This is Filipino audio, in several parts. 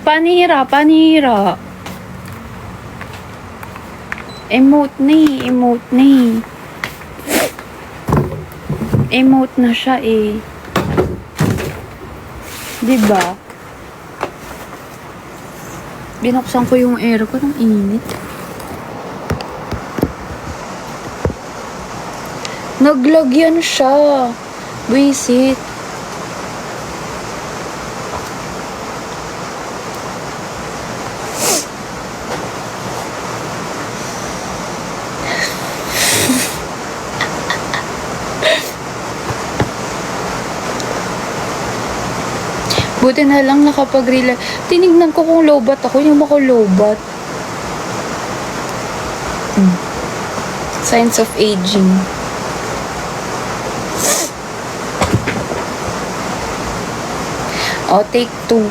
Panira, panira. Emote na eh, emote na eh. Emote na siya eh. Diba? Binuksan ko yung aircon, ang init. Naglagyan siya. Visit. Buti na lang nakapag-relax. Tinignan ko kung lowbat ako. Yung ako lowbat. Signs of aging. O, take 2.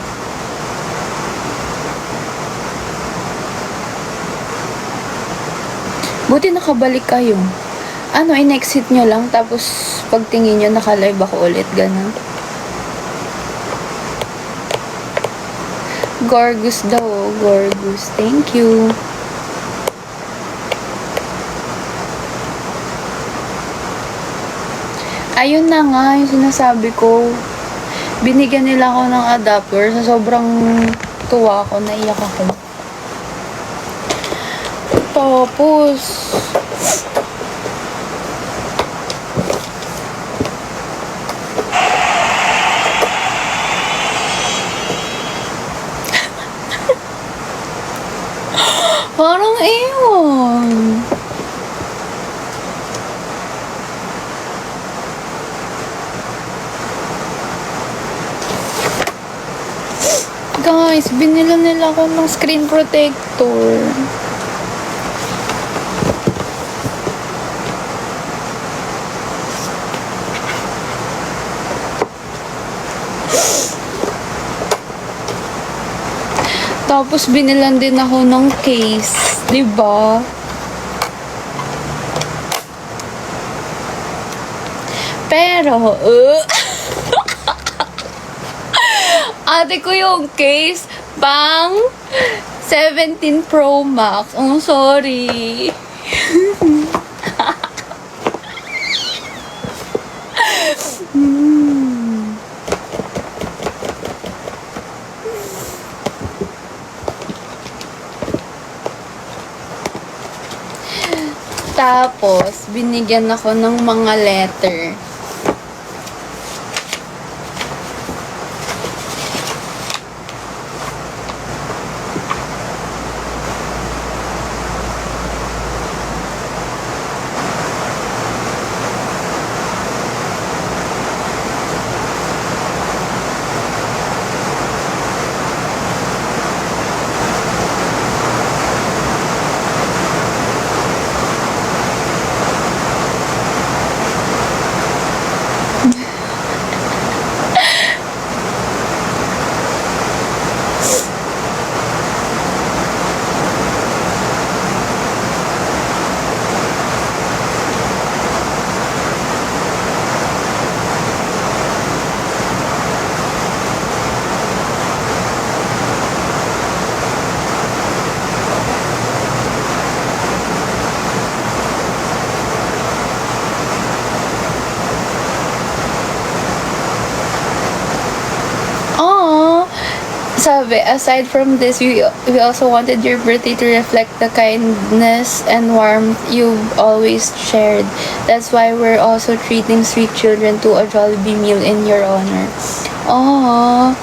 Buti nakabalik kayo. Ano, in-exit nyo lang, tapos pagtingin nyo, naka-live ako ulit, gano'n. Gorgus daw, oh. Gorgus. Thank you. Ayun na nga, yung sinasabi ko. Binigyan nila ako ng adapter. Sa sobrang tuwa ko, naiyak ako. Tapos, parang ewan. Guys, binila nila ako ng screen protector. Tapos binilan din ako ng case, 'di ba? Pero, ate ko yung case pang 17 Pro Max. Oh, sorry. Tapos, binigyan ako ng mga letter. Sabi, aside from this, we also wanted your birthday to reflect the kindness and warmth you've always shared. That's why we're also treating sweet children to a Jollibee meal in your honor. Aww.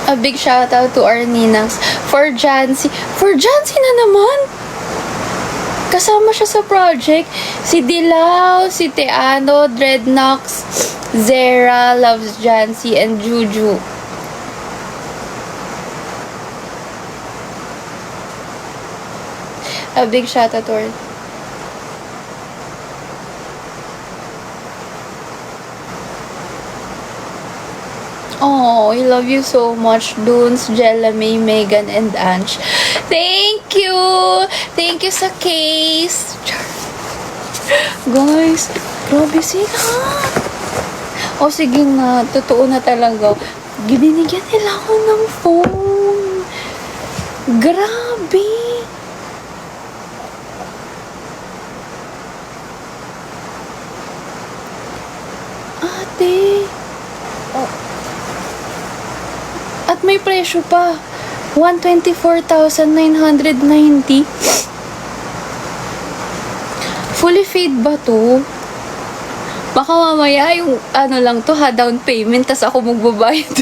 A big shout out to our ninangs. For Jancy. For Jancy na naman! Kasama siya sa project. Si Dilaw, si Teano, Dreadnox, Zera, Loves Jancy, and Juju. A big shout out to her. Oh, I love you so much, Dunes, Jella, May, Megan, and Ange. Thank you! Thank you sa case. Guys, grabe sila. O sige nga, totoo na talaga. Binigyan nila ako ng phone. Grabe. Ate. Oh. At may presyo pa. 124,990. Fully paid ba to? Baka mamaya yung ano lang to ha, down payment, tas ako magbabayad.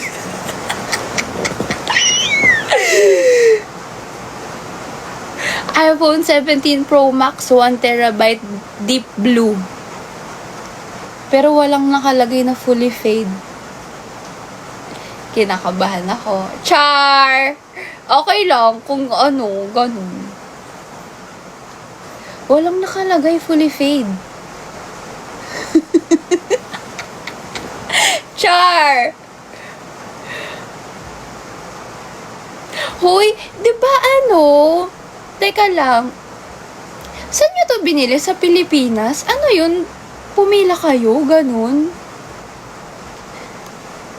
iPhone 17 Pro Max 1TB deep blue. Pero walang nakalagay na fully fade. Kinakabahan ako. Char! Okay lang kung ano, ganun. Walang nakalagay fully fade. Char! Hoy, di ba ano? Teka lang. Saan nyo to binili? Sa Pilipinas? Ano yun? Pumila kayo? Ganun?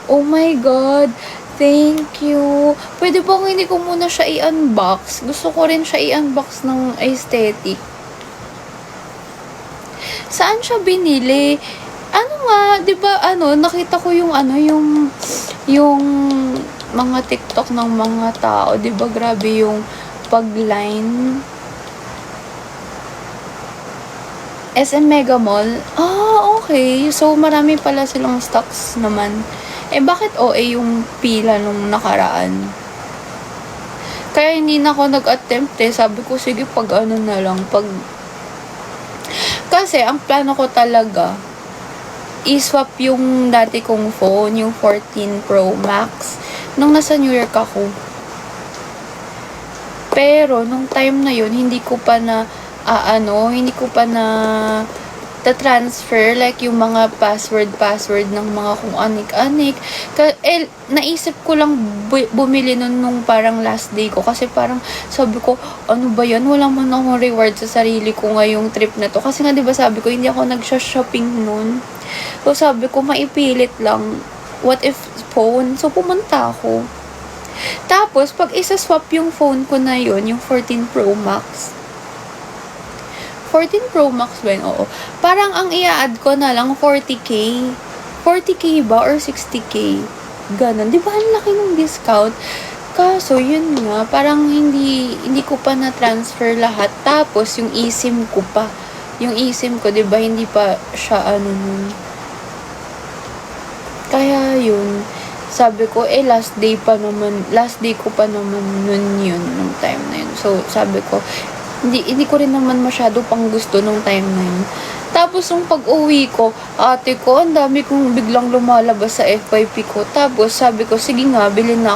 Oh my God. Thank you. Pwede bang hindi ko muna siya i-unbox? Gusto ko rin siya i-unbox ng aesthetic. Saan siya binili? Ano nga, 'di ba ano, nakita ko yung ano, yung mga TikTok ng mga tao, 'di ba? Grabe yung pag-line. SM Mega Mall. Ah, okay. So marami pala silang stocks naman. Eh bakit OA yung pila nung nakaraan? Kaya hindi na ako nag-attempt eh. Sabi ko sige pag ano na lang, pag kasi ang plano ko talaga i-swap yung dati kong phone, yung 14 Pro Max, nung nasa New York ako. Pero, nung time na yun, hindi ko pa na, hindi ko pa na transfer like yung mga password ng mga kung anik-anik. Naisip ko lang bumili nung parang last day ko kasi parang sabi ko, ano ba yan? Wala man akong reward sa sarili ko ngayong trip na to. Kasi nga diba sabi ko, hindi ako nag-shopping nun. So sabi ko, maipilit lang. What if phone? So pumunta ako. Tapos, pag isa-swap yung phone ko na yun, yung 14 Pro Max, 14 Pro Max ba yun? Oo. Parang ang i-add ko na lang 40k. 40k ba? Or 60k? Ganon. Di ba ang laki ng discount? Kaso, yun nga. Parang hindi ko pa na-transfer lahat. Tapos, yung eSIM ko pa. Yung eSIM ko, di ba? Hindi pa siya nun. Kaya, yun. Sabi ko, last day ko pa naman nun yun, nung time na yun. So, sabi ko, hindi ko rin naman masyado pang gusto nung time na yun. Tapos, nung pag-uwi ko, ate ko, ang dami kong biglang lumalabas sa FYP ko. Tapos, sabi ko, sige nga, bili na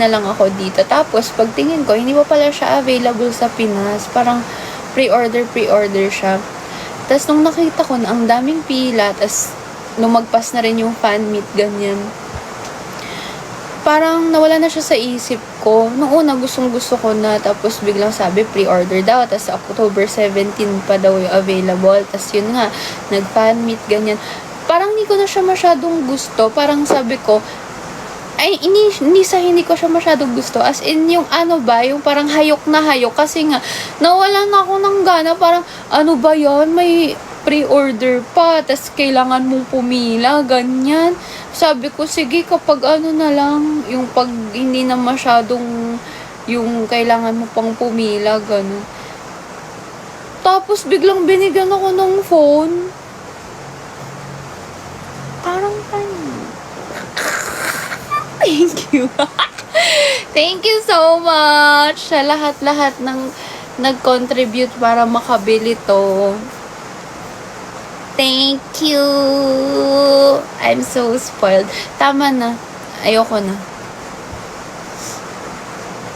lang ako dito. Tapos, pagtingin ko, hindi pa pala siya available sa Pinas. Parang, pre-order siya. Tapos, nung nakita ko na ang daming pila, tapos, lumagpas na rin yung fan meet, ganyan. Parang nawala na siya sa isip ko. Noong una, gustong-gusto ko na. Tapos biglang sabi, pre-order daw. Tapos October 17 pa daw yung available. Tapos yun nga, nag-fan meet, ganyan. Parang hindi ko na siya masyadong gusto. Parang sabi ko, hindi ko siya masyadong gusto. As in, yung ano ba, yung parang hayok na hayok. Kasi nga, nawala na ako ng gana. Parang, ano ba yan? May pre-order pa. Tapos kailangan mong pumila, ganyan. Sabi ko, sige, kapag ano na lang, yung pag hindi na masyadong, yung kailangan mo pang pumila, gano'n. Tapos, biglang binigyan ako ng phone. Parang thank you. Thank you so much sa lahat-lahat ng nag-contribute para makabili to. Thank you. I'm so spoiled. Tama na. Ayoko na.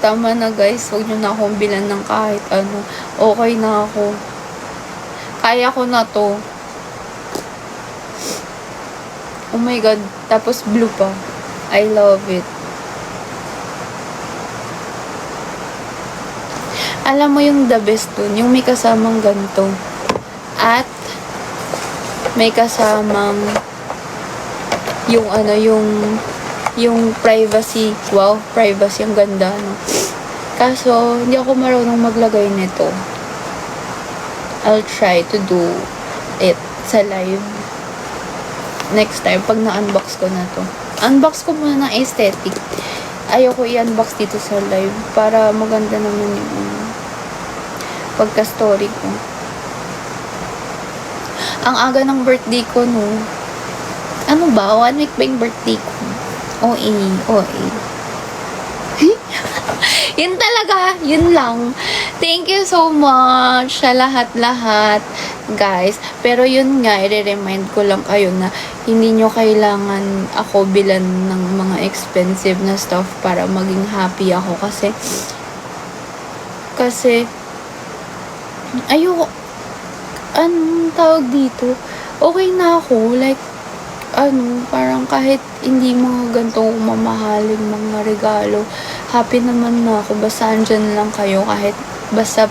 tama na guys, huwag nyo na akong bilan ng kahit ano. Okay na ako. Kaya ko na to. Oh my God. Tapos blue pa. I love it. Alam mo yung the best dun, yung may kasamang ganito. At may kasamang yung ano, yung privacy. Wow, privacy. Ang ganda, no? Kaso, hindi ako marunong maglagay nito. I'll try to do it sa live. Next time, pag na-unbox ko na to. Unbox ko muna ng aesthetic. Ayoko i-unbox dito sa live para maganda naman yung pagka-story ko. Ang aga ng birthday ko, no? Ano ba? 1 week ba yung birthday ko? OA. Yun talaga. Yun lang. Thank you so much sa lahat-lahat, guys. Pero yun nga, i-remind ko lang kayo na hindi nyo kailangan ako bilan ng mga expensive na stuff para maging happy ako. Kasi, ayoko, anong tawag dito? Okay na ako. Like, parang kahit hindi mga gantong mamahaling mga regalo, happy naman na ako. Basta andyan lang kayo, kahit basta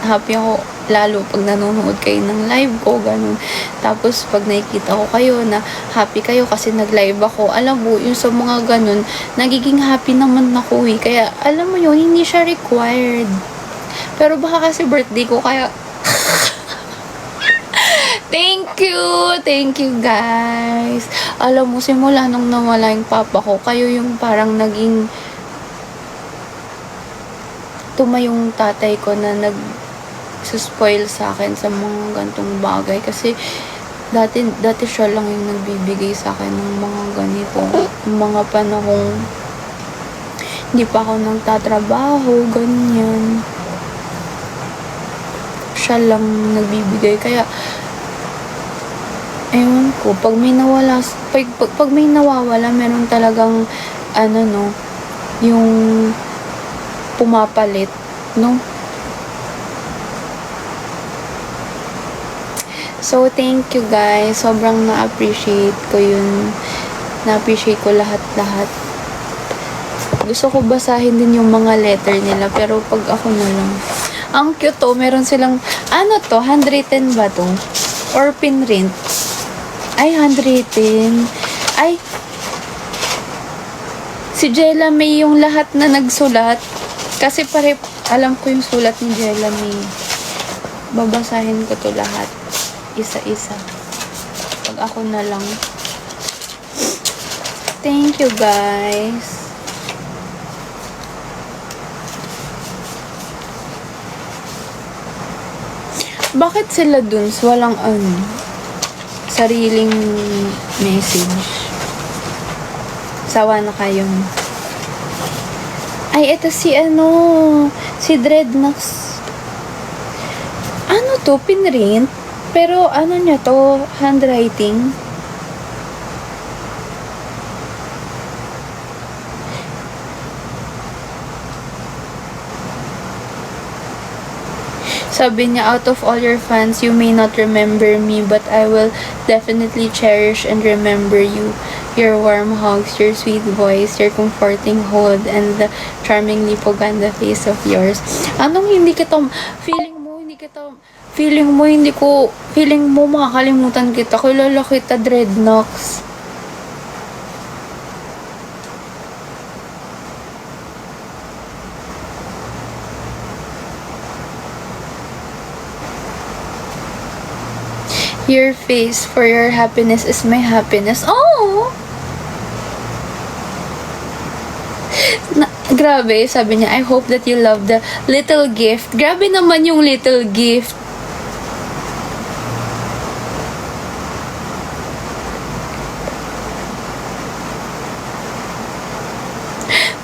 happy ako, lalo pag nanonood kayo ng live ko, ganun. Tapos pag nakikita ko kayo na happy kayo kasi nag-live ako, alam mo, yung sa mga ganun, nagiging happy naman ako eh. Kaya, alam mo yun, hindi siya required. Pero baka kasi birthday ko, kaya Thank you guys. Alam mo, simula nung nawala yung papa ko, kayo yung parang naging tumayong tatay ko na nag-spoil sa akin sa mga gantong bagay. Kasi dati siya lang yung nagbibigay sa akin ng mga ganito. Mga panahong hindi pa ako nagtatrabaho, ganyan. Siya lang nagbibigay. Kaya ewan ko, pag may nawawala, meron talagang, yung pumapalit, no? So, thank you guys. Sobrang na-appreciate ko yun. Na-appreciate ko lahat-lahat. Gusto ko basahin din yung mga letter nila, pero pag ako na lang. Ang cute to, meron silang, handwritten ba to? Or pinrint? Ay, handwritten. Ay, si Jella May yung lahat na nagsulat. Kasi alam ko yung sulat ni Jella May. Babasahin ko to lahat. Isa-isa. Pag ako na lang. Thank you, guys. Bakit sila dun? Walang sariling message. Sawa na kayong. Ay, ito si Dreadnox. Ano to? Pinrint? Pero niya to? Handwriting? Sabi niya, out of all your fans, you may not remember me, but I will definitely cherish and remember you. Your warm hugs, your sweet voice, your comforting hold, and the charmingly paganda face of yours. Feeling mo makakalimutan kita. Kilala kita, Dreadnox. Your face for your happiness is my happiness. Oh! Grabe, sabi niya, I hope that you love the little gift. Grabe naman yung little gift.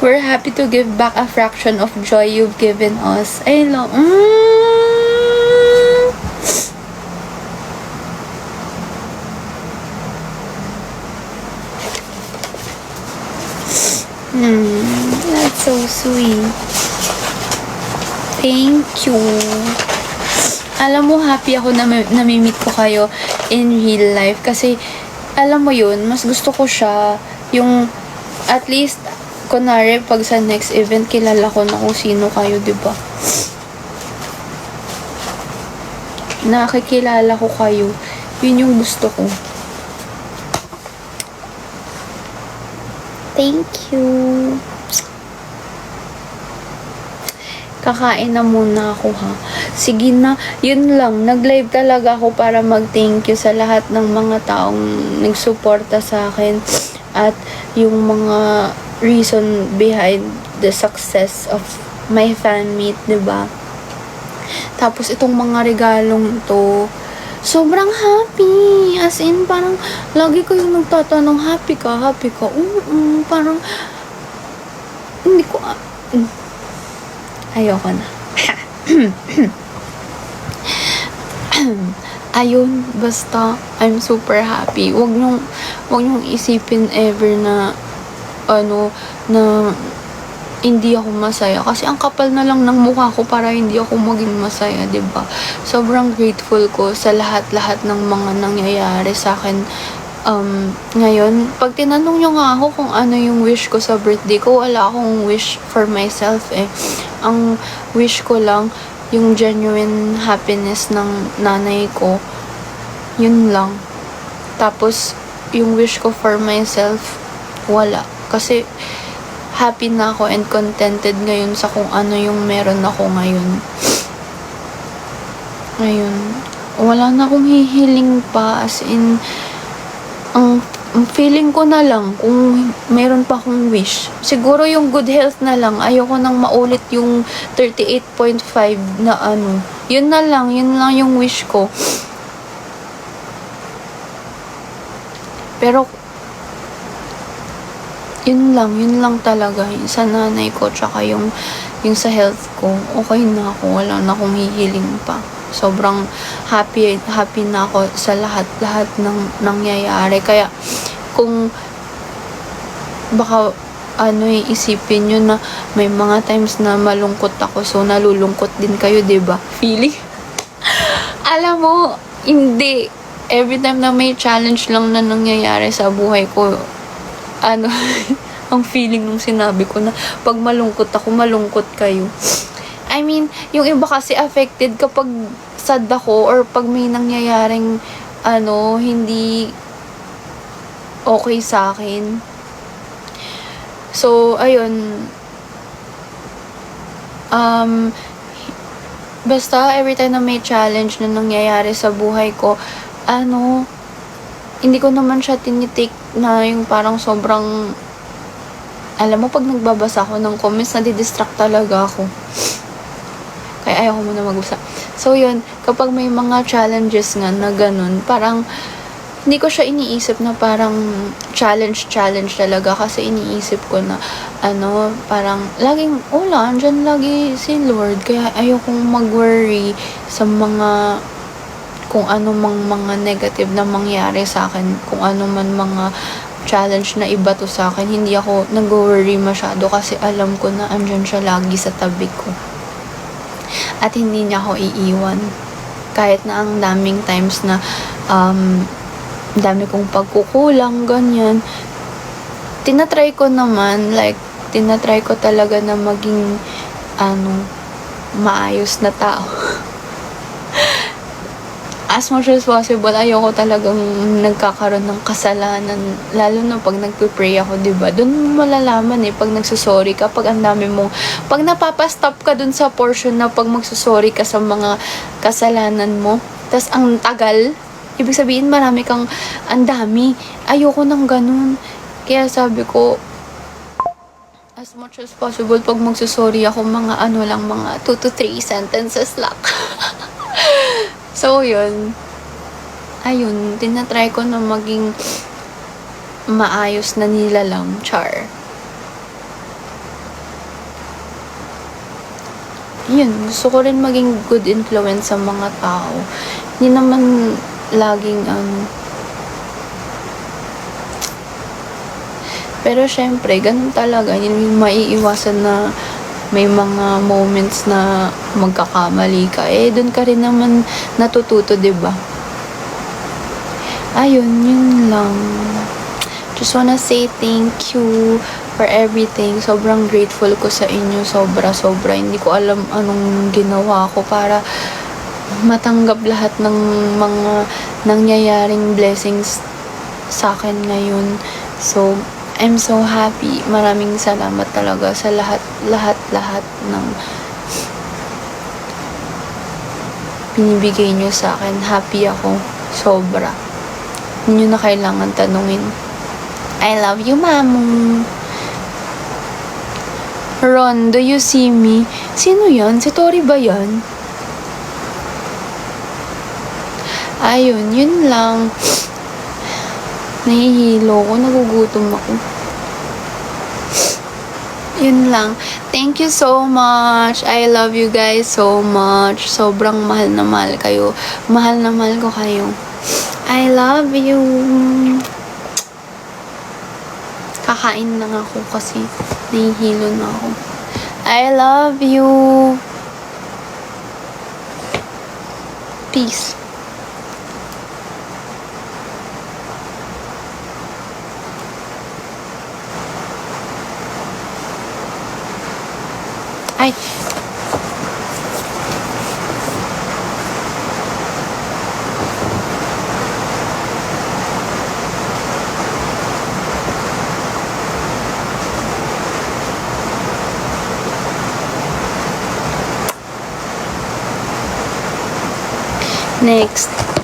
We're happy to give back a fraction of joy you've given us. I love... That's so sweet. Thank you. Alam mo, happy ako na namimit ko kayo in real life. Kasi, alam mo yun, mas gusto ko siya, yung, at least, kunwari, pag sa next event, kilala ko na kung sino kayo, diba? Nakikilala ko kayo. Yun yung gusto ko. Thank you. Kakain na muna ako, ha. Sige na, yun lang. Nag-live talaga ako para mag-thank you sa lahat ng mga taong nagsuporta sa akin at yung mga reason behind the success of my fan meet, diba? Tapos itong mga regalong to, sobrang happy. As in, parang lagi ko yung nagtatanong, happy ka? Parang hindi ko ayoko na. Ayun, basta I'm super happy. Wag niyong isipin ever na na hindi ako masaya kasi ang kapal na lang ng mukha ko para hindi ako maging masaya, 'di ba? Sobrang grateful ko sa lahat-lahat ng mga nangyayari sa akin. Ngayon, pag tinanong nyo nga ako kung ano yung wish ko sa birthday ko, wala akong wish for myself eh. Ang wish ko lang, yung genuine happiness ng nanay ko. Yun lang. Tapos, yung wish ko for myself, wala. Kasi, happy na ako and contented ngayon sa kung ano yung meron ako ngayon. Ngayon, wala na akong hihiling pa, as in, ang feeling ko na lang kung meron pa akong wish. Siguro yung good health na lang. Ayoko nang maulit yung 38.5 na Yun lang yung wish ko. Pero yun lang talaga. Yung sa nanay ko, tsaka yung sa health ko, okay na ako. Wala na akong hihiling pa. Sobrang happy na ako sa lahat ng nangyayari. Kaya, kung baka isipin nyo na may mga times na malungkot ako, so nalulungkot din kayo, 'di ba? Feeling. Alam mo, hindi. Every time na may challenge lang na nangyayari sa buhay ko, ang feeling nung sinabi ko na pag malungkot ako, malungkot kayo. I mean, yung iba kasi affected kapag sad ako or pag may nangyayaring hindi okay sa akin. So, ayun. Basta every time na may challenge na nangyayari sa buhay ko, hindi ko naman siya tinitake na yung parang sobrang, alam mo, pag nagbabasa ako ng comments, nadidistract talaga ako. Kaya ayaw ko muna mag-usap. So, yun, kapag may mga challenges nga na ganun, parang, hindi ko siya iniisip na parang challenge talaga. Kasi iniisip ko na, parang, laging, andyan lagi si Lord. Kaya ayaw kong mag-worry sa mga, kung ano mang mga negative na mangyari sa akin. Kung ano man mga challenge na iba to sa akin. Hindi ako nag-worry masyado kasi alam ko na andyan siya lagi sa tabi ko. At hindi niya ako iiwan. Kahit na ang daming times na dami kong pagkukulang, ganyan. Tinatry ko naman, tinatry ko talaga na maging maayos na tao. As much as possible, ayoko talagang nagkakaroon ng kasalanan. Lalo na pag nagpe-pray ako, diba? Doon mo malalaman pag nagsusorry ka, pag ang dami mong, pag napapastop ka dun sa portion na pag magsusorry ka sa mga kasalanan mo, tas ang tagal, ibig sabihin marami kang, ang dami. Ayoko nang ganun. Kaya sabi ko, as much as possible, pag magsusorry ako, mga mga 2 to 3 sentences lang. So, yun. Ayun, tinatry ko na maging maayos na nilalang. Char. Yun, gusto ko rin maging good influence sa mga tao. Hindi naman laging Pero syempre, ganun talaga. Hindi maiiwasan na may mga moments na magkakamali ka. Eh, dun ka rin naman natututo, 'di ba? Ayun, yun lang. Just wanna say thank you for everything. Sobrang grateful ko sa inyo. Sobra. Hindi ko alam anong ginawa ko para matanggap lahat ng mga nangyayaring blessings sa akin ngayon. So, I'm so happy. Maraming salamat talaga sa lahat ng binibigay nyo sa akin. Happy ako. Sobra. Hindi nyo na kailangan tanungin. I love you, Mamu. Ron, do you see me? Sino yan? Si Tori ba yan? Ayun, yun lang. Nahihilo ko, nagugutom ako. Yun lang. Thank you so much. I love you guys so much. Sobrang mahal na mahal kayo. Mahal na mahal ko kayo. I love you. Kakain lang ako kasi nahihilo na ako. I love you. Peace. Ay. Next.